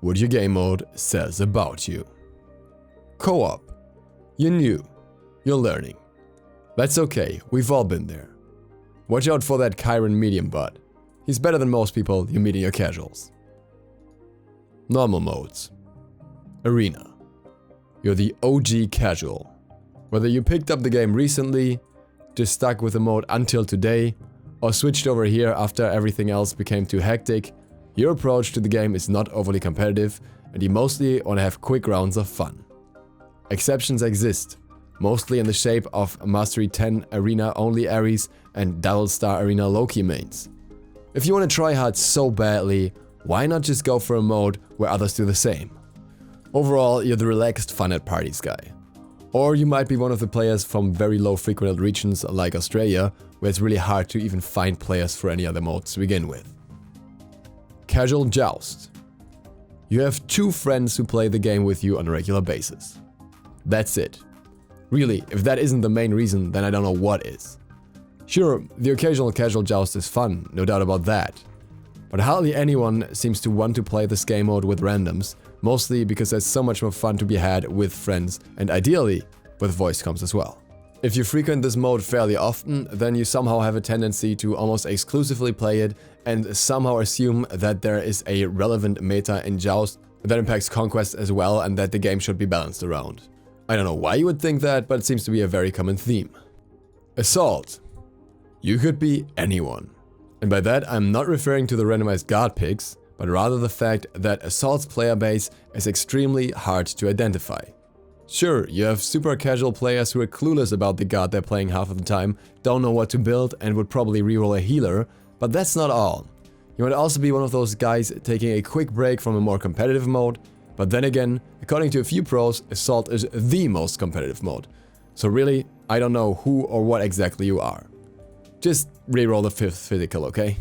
what your game mode says about you. Co-op. You're new. You're learning. That's okay, we've all been there. Watch out for that Chiron medium bot. He's better than most people you meet in your casuals. Normal modes. Arena. You're the OG casual. Whether you picked up the game recently, just stuck with the mode until today, or switched over here after everything else became too hectic, your approach to the game is not overly competitive and you mostly want to have quick rounds of fun. Exceptions exist, mostly in the shape of Mastery 10 Arena only Ares and Double Star Arena Loki mains. If you want to try hard so badly, why not just go for a mode where others do the same? Overall, you're the relaxed fun at parties guy. Or you might be one of the players from very low frequented regions like Australia, where it's really hard to even find players for any other modes to begin with. Casual Joust. You have 2 friends who play the game with you on a regular basis. That's it. Really, if that isn't the main reason, then I don't know what is. Sure, the occasional casual joust is fun, no doubt about that. But hardly anyone seems to want to play this game mode with randoms, mostly because there's so much more fun to be had with friends and ideally with voice comms as well. If you frequent this mode fairly often, then you somehow have a tendency to almost exclusively play it and somehow assume that there is a relevant meta in Joust that impacts Conquest as well and that the game should be balanced around. I don't know why you would think that, but it seems to be a very common theme. Assault. You could be anyone. And by that I'm not referring to the randomized guard picks, but rather the fact that Assault's player base is extremely hard to identify. Sure, you have super casual players who are clueless about the guard they're playing half of the time, don't know what to build and would probably reroll a healer, but that's not all. You might also be one of those guys taking a quick break from a more competitive mode, but then again, according to a few pros, Assault is the most competitive mode. So really, I don't know who or what exactly you are. Just reroll the 5th physical, okay?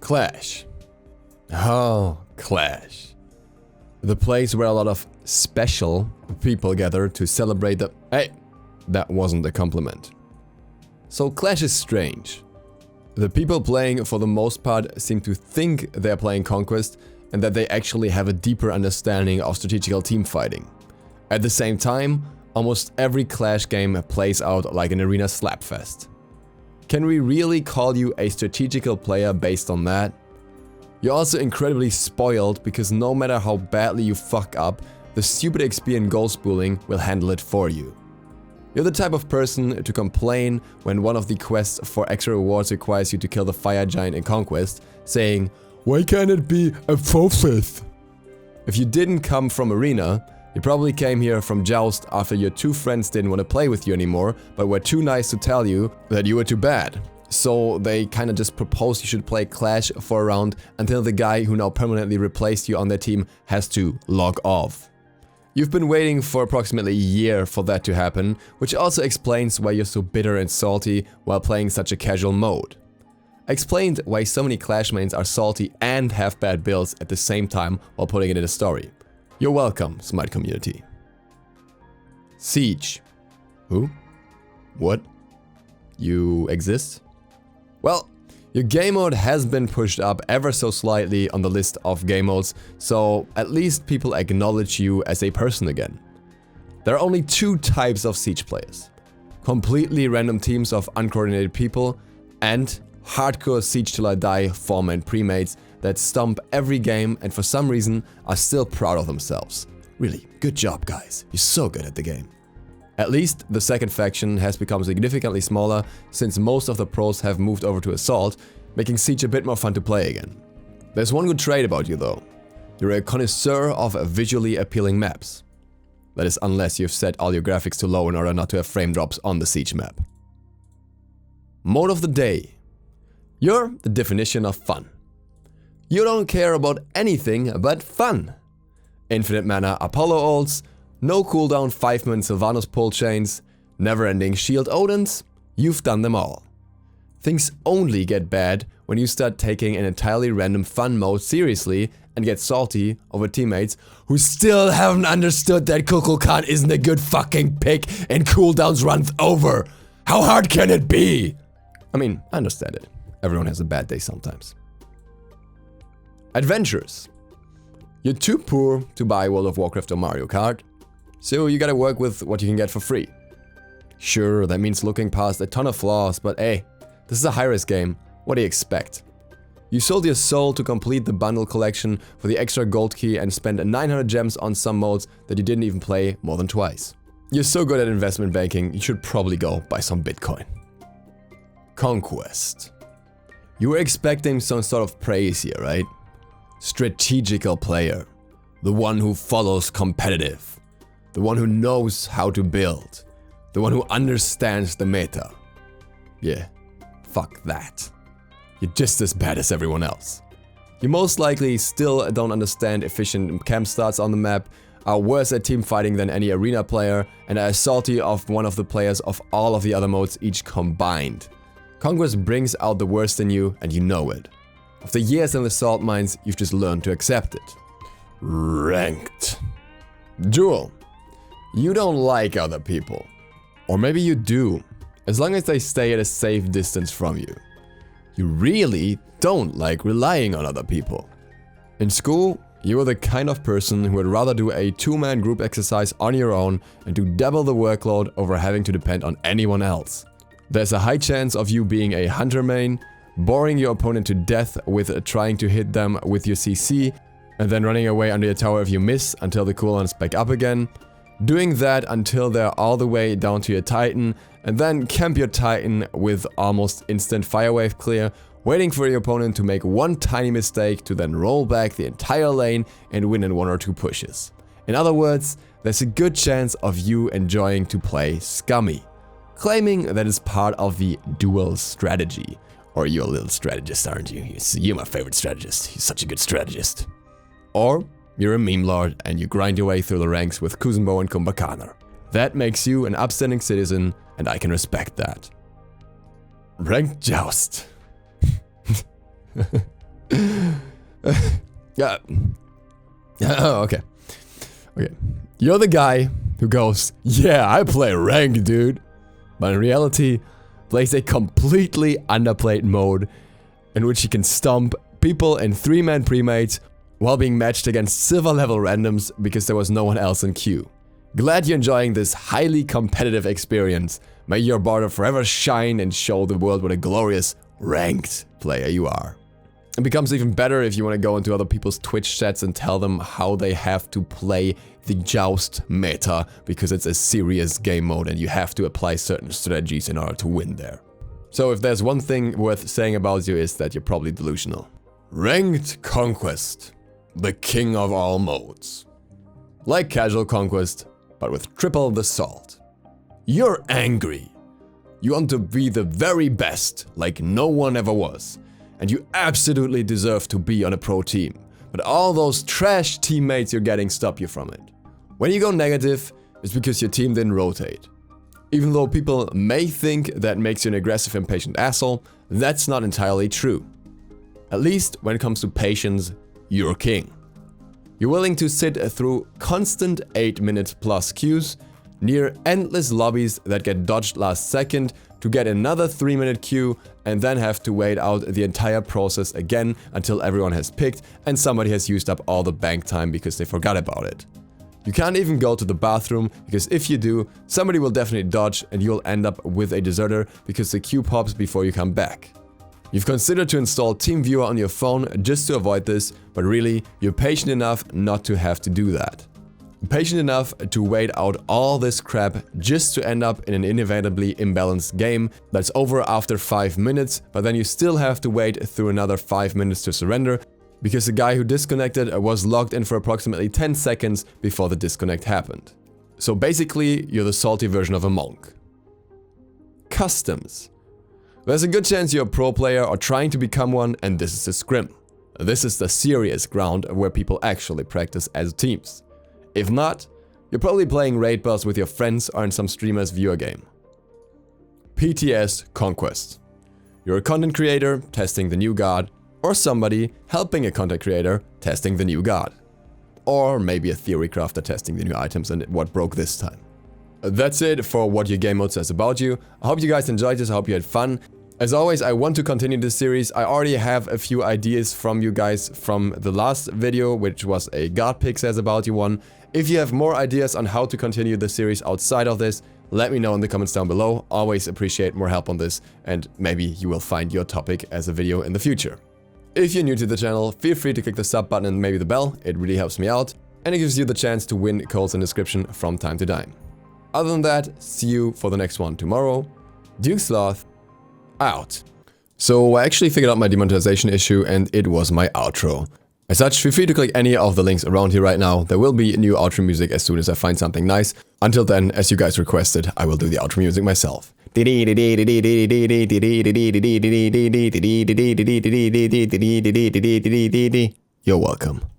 Clash. Oh, Clash. The place where a lot of special people gather to celebrate the... Hey, that wasn't a compliment. So Clash is strange. The people playing for the most part seem to think they're playing Conquest and that they actually have a deeper understanding of strategical team fighting. At the same time, almost every Clash game plays out like an arena slapfest. Can we really call you a strategical player based on that? You're also incredibly spoiled because no matter how badly you fuck up, the stupid XP and goal spooling will handle it for you. You're the type of person to complain when one of the quests for extra rewards requires you to kill the fire giant in Conquest, saying, "Why can't it be a 4/5? If you didn't come from Arena, you probably came here from Joust after your 2 friends didn't want to play with you anymore, but were too nice to tell you that you were too bad. So they kinda just proposed you should play Clash for a round until the guy who now permanently replaced you on their team has to log off. You've been waiting for approximately a year for that to happen, which also explains why you're so bitter and salty while playing such a casual mode. I explained why so many Clash mains are salty and have bad builds at the same time while putting it in a story. You're welcome, Smite community. Siege. Who? What? You exist? Well, your game mode has been pushed up ever so slightly on the list of game modes, so at least people acknowledge you as a person again. There are only 2 types of Siege players. Completely random teams of uncoordinated people and hardcore Siege till I die form and premates that stomp every game and for some reason are still proud of themselves. Really, good job guys, you're so good at the game. At least the second faction has become significantly smaller since most of the pros have moved over to Assault, making Siege a bit more fun to play again. There's one good trait about you though. You're a connoisseur of visually appealing maps. That is unless you've set all your graphics to low in order not to have frame drops on the Siege map. Mode of the day. You're the definition of fun. You don't care about anything but fun. Infinite mana Apollo ults, no cooldown 5-man Sylvanas pull chains, never-ending shield Odins, you've done them all. Things only get bad when you start taking an entirely random fun mode seriously and get salty over teammates who still haven't understood that Kukulkan isn't a good fucking pick and cooldowns run over. How hard can it be? I mean, I understand it. Everyone has a bad day sometimes. Adventures. You're too poor to buy World of Warcraft or Mario Kart, so you gotta work with what you can get for free. Sure, that means looking past a ton of flaws, but hey, this is a high-risk game. What do you expect? You sold your soul to complete the bundle collection for the extra gold key and spent 900 gems on some modes that you didn't even play more than twice. You're so good at investment banking, you should probably go buy some Bitcoin. Conquest. You were expecting some sort of praise here, right? Strategical player. The one who follows competitive. The one who knows how to build. The one who understands the meta. Yeah, fuck that. You're just as bad as everyone else. You most likely still don't understand efficient camp starts on the map, are worse at team fighting than any arena player, and are salty of one of the players of all of the other modes each combined. Conquest brings out the worst in you, and you know it. After years in the salt mines, you've just learned to accept it. Ranked. Jewel. You don't like other people. Or maybe you do, as long as they stay at a safe distance from you. You really don't like relying on other people. In school, you were the kind of person who would rather do a two-man group exercise on your own and do double the workload over having to depend on anyone else. There's a high chance of you being a hunter main, boring your opponent to death with trying to hit them with your CC, and then running away under your tower if you miss until the cooldown's back up again. Doing that until they're all the way down to your Titan, and then camp your Titan with almost instant firewave clear, waiting for your opponent to make one tiny mistake to then roll back the entire lane and win in 1 or 2 pushes. In other words, there's a good chance of you enjoying to play scummy, claiming that it's part of the dual strategy. Or you're a little strategist, aren't you? You're my favorite strategist. You're such a good strategist. Or you're a meme lord and you grind your way through the ranks with Kuzenbo and Kumbhakaner. That makes you an upstanding citizen, and I can respect that. Ranked Joust. Yeah. Oh, okay. Okay. You're the guy who goes, yeah, I play ranked, dude. But in reality, plays a completely underplayed mode in which he can stomp people in 3-man premates while being matched against silver level randoms because there was no one else in queue. Glad you're enjoying this highly competitive experience. May your border forever shine and show the world what a glorious ranked player you are. It becomes even better if you want to go into other people's Twitch chats and tell them how they have to play the Joust meta because it's a serious game mode and you have to apply certain strategies in order to win there. So if there's one thing worth saying about you is that you're probably delusional. Ranked Conquest. The king of all modes. Like casual Conquest, but with triple the salt. You're angry. You want to be the very best, like no one ever was. And you absolutely deserve to be on a pro team. But all those trash teammates you're getting stop you from it. When you go negative, it's because your team didn't rotate. Even though people may think that makes you an aggressive, impatient asshole, that's not entirely true. At least when it comes to patience, you're king. You're willing to sit through constant 8-minute plus queues, near endless lobbies that get dodged last second to get another 3-minute queue and then have to wait out the entire process again until everyone has picked and somebody has used up all the bank time because they forgot about it. You can't even go to the bathroom because if you do, somebody will definitely dodge and you'll end up with a deserter because the queue pops before you come back. You've considered to install TeamViewer on your phone just to avoid this, but really, you're patient enough not to have to do that. Patient enough to wait out all this crap just to end up in an inevitably imbalanced game that's over after 5 minutes, but then you still have to wait through another 5 minutes to surrender because the guy who disconnected was logged in for approximately 10 seconds before the disconnect happened. So basically, you're the salty version of a monk. Customs. There's a good chance you're a pro player or trying to become one, and this is a scrim. This is the serious ground where people actually practice as teams. If not, you're probably playing raid boss with your friends or in some streamer's viewer game. PTS Conquest. You're a content creator testing the new god, or somebody helping a content creator testing the new god. Or maybe a theory crafter testing the new items and what broke this time. That's it for what your game mode says about you. I hope you guys enjoyed this, I hope you had fun. As always, I want to continue this series. I already have a few ideas from you guys from the last video, which was a God Pick Says About You one. If you have more ideas on how to continue the series outside of this, let me know in the comments down below. Always appreciate more help on this, and maybe you will find your topic as a video in the future. If you're new to the channel, feel free to click the sub button and maybe the bell. It really helps me out, and it gives you the chance to win codes in the description from time to time. Other than that, see you for the next one tomorrow. DukeSloth out. So I actually figured out my demonetization issue, and it was my outro. As such, feel free to click any of the links around here right now. There will be new outro music as soon as I find something nice. Until then, as you guys requested, I will do the outro music myself. You're welcome.